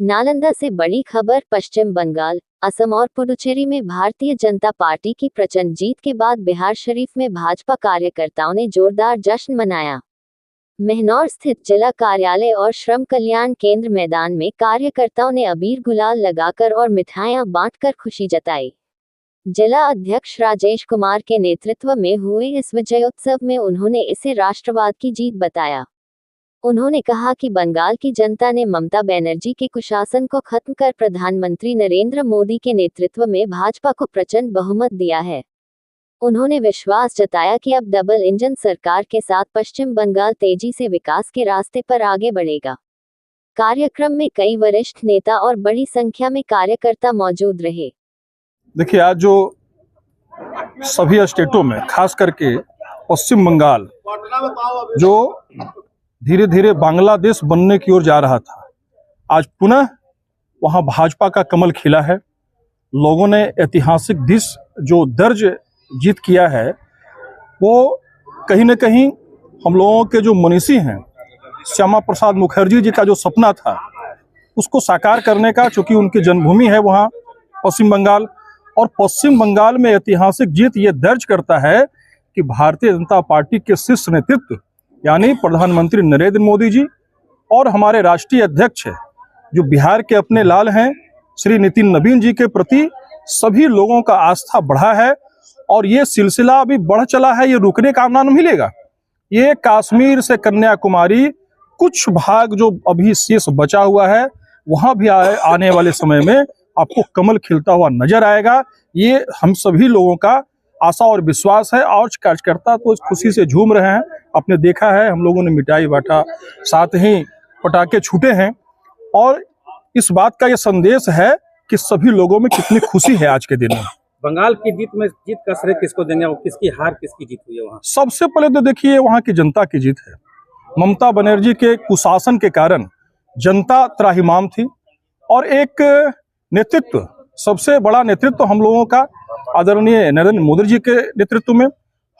नालंदा से बड़ी खबर। पश्चिम बंगाल, असम और पुडुचेरी में भारतीय जनता पार्टी की प्रचंड जीत के बाद बिहार शरीफ में भाजपा कार्यकर्ताओं ने जोरदार जश्न मनाया। महनौर स्थित जिला कार्यालय और श्रम कल्याण केंद्र मैदान में कार्यकर्ताओं ने अबीर गुलाल लगाकर और मिठाइयां बांटकर खुशी जताई। जिला अध्यक्ष राजेश कुमार के नेतृत्व में हुए इस विजयोत्सव में उन्होंने इसे राष्ट्रवाद की जीत बताया। उन्होंने कहा कि बंगाल की जनता ने ममता बनर्जी के कुशासन को खत्म कर प्रधानमंत्री नरेंद्र मोदी के नेतृत्व में भाजपा को प्रचंड बहुमत दिया है। उन्होंने विश्वास जताया कि अब डबल इंजन सरकार के साथ पश्चिम बंगाल तेजी से विकास के रास्ते पर आगे बढ़ेगा। कार्यक्रम में कई वरिष्ठ नेता और बड़ी संख्या में कार्यकर्ता मौजूद रहे। देखिए, आज जो सभी स्टेटों में खास करके पश्चिम बंगाल जो धीरे धीरे बांग्लादेश बनने की ओर जा रहा था, आज पुनः वहां भाजपा का कमल खिला है। लोगों ने ऐतिहासिक जो दर्ज जीत किया है, वो कहीं न कहीं हम लोगों के जो मनीषी हैं, श्यामा प्रसाद मुखर्जी जी का जो सपना था, उसको साकार करने का, चूंकि उनकी जन्मभूमि है वहाँ पश्चिम बंगाल, और पश्चिम बंगाल में ऐतिहासिक जीत ये दर्ज करता है कि भारतीय जनता पार्टी के शीर्ष नेतृत्व यानी प्रधानमंत्री नरेंद्र मोदी जी और हमारे राष्ट्रीय अध्यक्ष जो बिहार के अपने लाल हैं श्री नितिन नवीन जी के प्रति सभी लोगों का आस्था बढ़ा है। और ये सिलसिला अभी बढ़ चला है, ये रुकने का नाम नहीं मिलेगा। ये कश्मीर से कन्याकुमारी कुछ भाग जो अभी शेष बचा हुआ है, वहां भी आने वाले समय में आपको कमल खिलता हुआ नजर आएगा। ये हम सभी लोगों का आशा और विश्वास है। और कार्यकर्ता तो इस खुशी से झूम रहे हैं। आपने देखा है, हम लोगों ने मिठाई बांटा, साथ ही पटाखे छूटे हैं, और इस बात का ये संदेश है कि सभी लोगों में कितनी खुशी है आज के दिन में। बंगाल की जीत का श्रेय किसको देंगे? वो किसकी हार, किसकी जीत हुई है वहाँ? सबसे पहले तो देखिए, वहाँ की जनता की जीत है। ममता बनर्जी के कुशासन के कारण जनता त्राहिमाम थी, और एक नेतृत्व, सबसे बड़ा नेतृत्व हम लोगों का आदरणीय नरेंद्र मोदी जी के नेतृत्व में,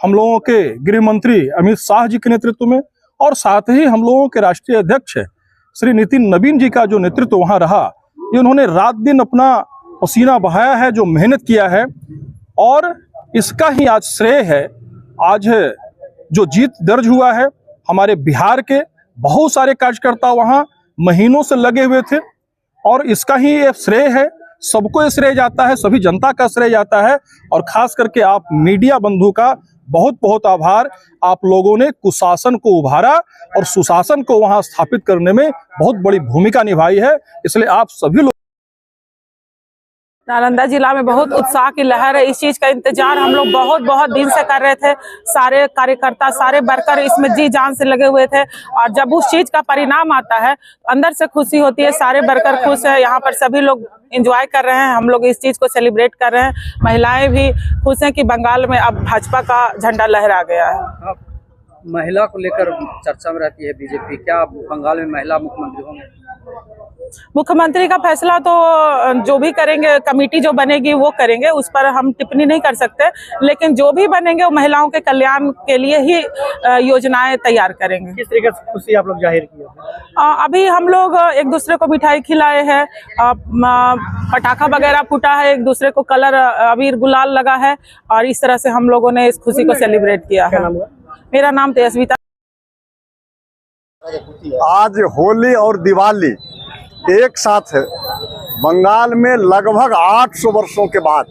हम लोगों के गृह मंत्री अमित शाह जी के नेतृत्व में, और साथ ही हम लोगों के राष्ट्रीय अध्यक्ष श्री नितिन नवीन जी का जो नेतृत्व वहां रहा, ये उन्होंने रात दिन अपना पसीना बहाया है, जो मेहनत किया है, और इसका ही आज श्रेय है। आज जो जीत दर्ज हुआ है, हमारे बिहार के बहुत सारे कार्यकर्ता वहां महीनों से लगे हुए थे, और इसका ही ये श्रेय है। सबको ये श्रेय जाता है, सभी जनता का श्रेय जाता है। और खास करके आप मीडिया बंधु का बहुत बहुत आभार। आप लोगों ने कुशासन को उभारा और सुशासन को वहां स्थापित करने में बहुत बड़ी भूमिका निभाई है, इसलिए आप सभी लोग। नालंदा जिला में बहुत उत्साह की लहर है। इस चीज का इंतजार हम लोग बहुत दिन से कर रहे थे। सारे कार्यकर्ता, सारे वर्कर इसमें जी जान से लगे हुए थे, और जब उस चीज का परिणाम आता है अंदर से खुशी होती है। सारे वर्कर खुश है, यहाँ पर सभी लोग एंजॉय कर रहे हैं। हम लोग इस चीज को सेलिब्रेट कर रहे हैं। महिलाएं भी खुश हैं कि बंगाल में अब भाजपा का झंडा लहरा गया है। महिला को लेकर चर्चा में रहती है बीजेपी, क्या बंगाल में महिला मुख्यमंत्री होंगे? मुख्यमंत्री का फैसला तो जो भी करेंगे, कमेटी जो बनेगी वो करेंगे, उस पर हम टिप्पणी नहीं कर सकते। लेकिन जो भी बनेंगे वो महिलाओं के कल्याण के लिए ही योजनाएं तैयार करेंगे। किस तरीके से खुशी आप लोग जाहिर की? अभी हम लोग एक दूसरे को मिठाई खिलाए हैं, पटाखा वगैरह फूटा है, एक दूसरे को कलर अबीर गुलाल लगा है, और इस तरह से हम लोगों ने इस खुशी को सेलिब्रेट किया है। मेरा नाम तेजस्विता। आज होली और दिवाली एक साथ है। बंगाल में लगभग 800 वर्षों के बाद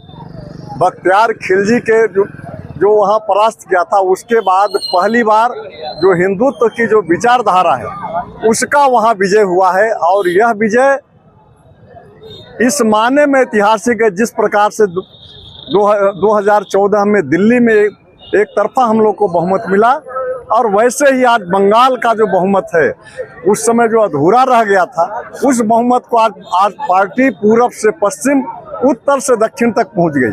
बख्तियार खिलजी के जो वहाँ परास्त किया था, उसके बाद पहली बार जो हिंदुत्व की जो विचारधारा है उसका वहाँ विजय हुआ है। और यह विजय इस मायने में ऐतिहासिक है, जिस प्रकार से 2014 में दिल्ली में एक तरफा हम लोग को बहुमत मिला, और वैसे ही आज बंगाल का जो बहुमत है, उस समय जो अधूरा रह गया था, उस बहुमत को आज पार्टी पूरब से पश्चिम, उत्तर से दक्षिण तक पहुंच गई।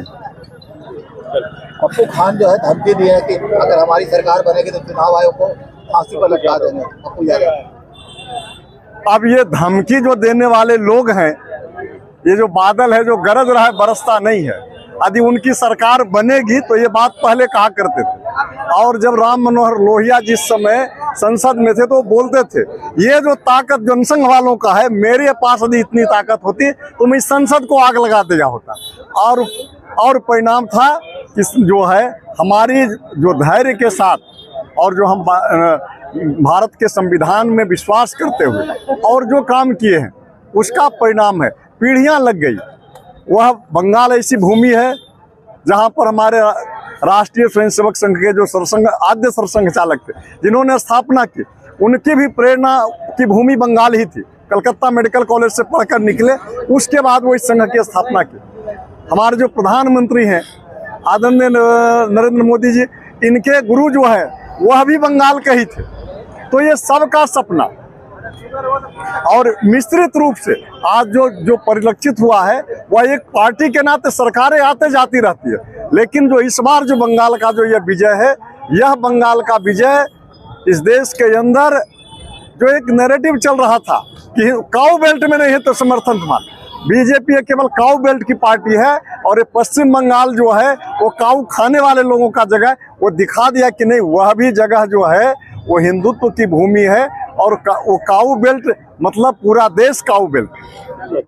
पप्पू खान जो है धमकी दी है कि अगर हमारी सरकार बनेगी तो चुनाव आयोग को फांसी पर लटका देंगे। पप्पू यादव अब ये धमकी जो देने वाले लोग हैं, ये जो बादल है जो गरज रहा है बरसता नहीं है। यदि उनकी सरकार बनेगी तो ये बात पहले कहा करते थे। और जब राम मनोहर लोहिया जिस समय संसद में थे तो बोलते थे ये जो ताकत जनसंघ वालों का है, मेरे पास यदि इतनी ताकत होती तो मैं इस संसद को आग लगा दिया होता। और परिणाम था कि जो है हमारी जो धैर्य के साथ और जो हम भारत के संविधान में विश्वास करते हुए और जो काम किए हैं उसका परिणाम है। पीढ़ियां लग गई। वह बंगाल ऐसी भूमि है जहां पर हमारे राष्ट्रीय स्वयंसेवक संघ के जो सरसंघ आद्य सरसंघ चालक थे जिन्होंने स्थापना की, उनकी भी प्रेरणा की भूमि बंगाल ही थी। कलकत्ता मेडिकल कॉलेज से पढ़कर निकले, उसके बाद वो इस संघ की स्थापना की। हमारे जो प्रधानमंत्री हैं आदरणीय नरेंद्र मोदी जी, इनके गुरु जो है वह भी बंगाल के ही थे। तो ये सबका सपना और मिश्रित रूप से आज जो परिलक्षित हुआ है वह एक पार्टी के नाते सरकारें आते जाती रहती है, लेकिन जो इस बार जो बंगाल का जो यह विजय है, यह बंगाल का विजय इस देश के अंदर जो एक नैरेटिव चल रहा था कि काऊ बेल्ट में नहीं है तो समर्थन तुम्हारा, बीजेपी केवल काऊ बेल्ट की पार्टी है और ये पश्चिम बंगाल जो है वो काऊ खाने वाले लोगों का जगह, वो दिखा दिया कि नहीं वह भी जगह जो है वो हिंदुत्व की भूमि है और वो काऊ बेल्ट मतलब पूरा देश काऊ बेल्ट।